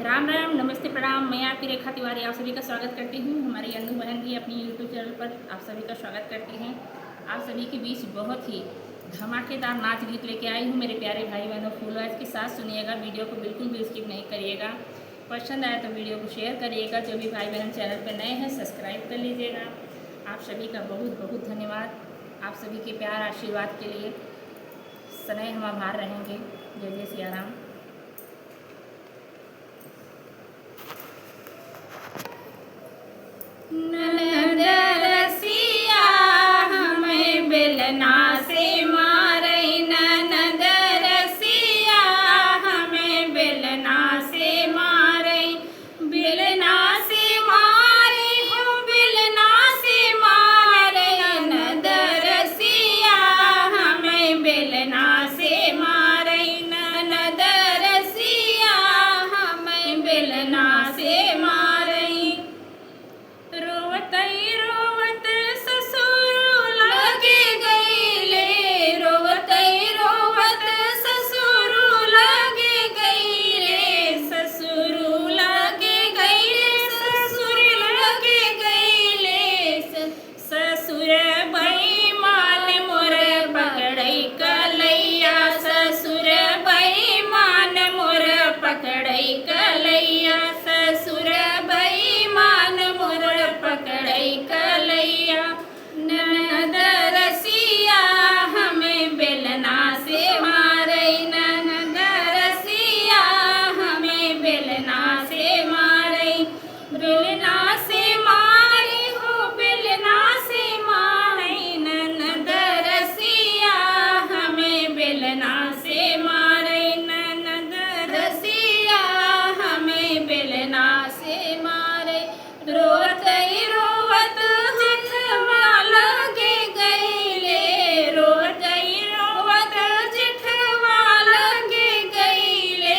राम राम, नमस्ते, प्रणाम। मैं आपकी रेखा तिवारी आप सभी का स्वागत करती हूँ। हमारी अनु बहन भी अपनी यूट्यूब चैनल पर आप सभी का स्वागत करती हैं। आप सभी के बीच बहुत ही धमाकेदार नाच गीत लेके आई हूँ मेरे प्यारे भाई बहनों। फुल वॉइस के साथ सुनिएगा, वीडियो को बिल्कुल भी स्किप नहीं करिएगा। पसंद आए तो वीडियो को शेयर करिएगा। जो भी भाई बहन चैनल पर नए हैं सब्सक्राइब कर लीजिएगा। आप सभी का बहुत बहुत धन्यवाद। आप सभी के प्यार आशीर्वाद के लिए सदैव हम आभार रहेंगे। जय जय सिया राम। ननद रसिया हमें बेलना से मारई, ननद रसिया हमें बेलना से मारई, बेलना से मारे हो, बेलना से मारे। ननद रसिया हमें बेलना से मारई, ननद रसिया हमें बेलना से मारई। रोवतई रोवत ससुर लगे गईले, रोवतई रोवत ससुर लगे गईले, ससुर लगे गईले, ससुर लगे गईले। ससुर बेईमान मोर पकड़ई कलैया, ससुर बेईमान मोर पकड़ई कलैया, ससुर बेईमान मोर पकड़ई कलैया। ननद रसिया हमें बेलना से मारई, ननद रसिया हमें बेलना से मारई, बेलना से मारी हो, बेलना से मारई। ननद रसिया हमें बेलना से मारई, ननद रसिया हमें बेलना से मारई। रोवतई रोवत जेठवा लगे गईले, रोवतई रोवत जेठवा लगे गईले,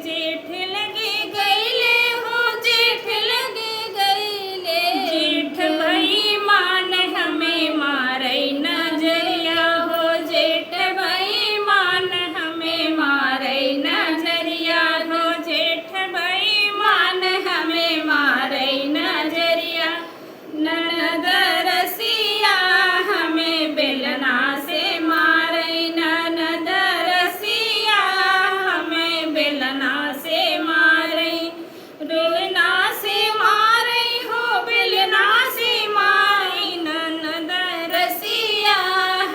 जेठ लगे गईले हो, जेठ लगे गईले। जेठ बेईमान हमें मारई नजरिया हो, जेठ बेईमान हमें मारई नजरिया हो, जेठ बेईमान हमें मारई नजरिया। ननद रसिया हमें बेलना से मारई, ननद रसिया हमें बेलना से मारई, बेलना से मारई हो, बेलना से मारई। ननद रसिया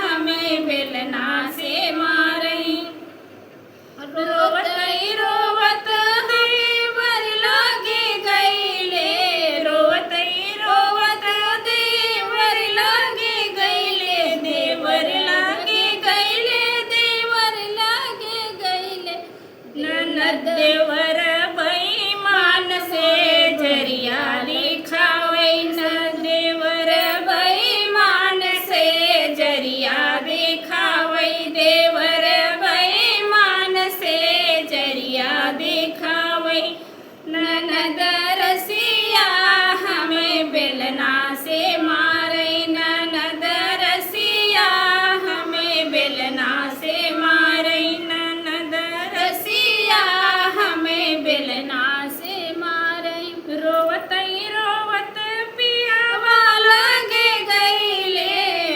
हमें बेलना से मारई। रोवतई रोवत देवर लगे गईले, रोवतई रोवत देवर लगे गईले, देवर लगे गईले, देवर लगे गईले। ननद देवर बेईमान से जरिया लिखावई, न देवर बेईमान से जरिया दिखावई, देवर बेईमान से जरिया दिखावई। ननद रसिया हमें बेलना से मारई, ननद रसिया हमें बेलना से मारई, ननद रसिया हमें बेलना से मारई। रोवतई रोवत पियावा लगे गईले,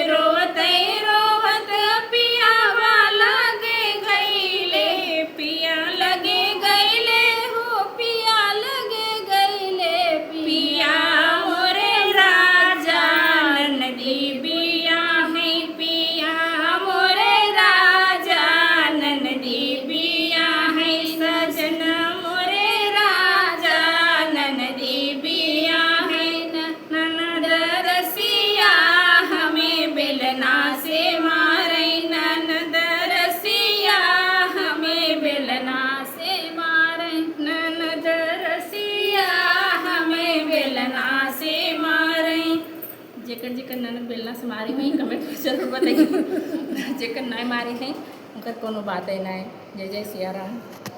रोवतई रोवत पियावा लगे गईले, पिया लगे गईले हो, पिया लगे गईले। पिया मोरे राजा ननदी बिया है, पिया मोरे राजा ननदी बिया है, सजन मोरे राजा ननदी बिया है। ननद रसिया हमें बेलना से मारई, ननद रसिया हमें बेलना से मारई, ननद रसिया हमें बेलना से मारई। जेकर जेकर ननद बेलना से मारी हुई कमेंट में जरूर बताइए। जेकर नहीं मारी है उनका कोनो बात है नहीं। जय जय सिया राम।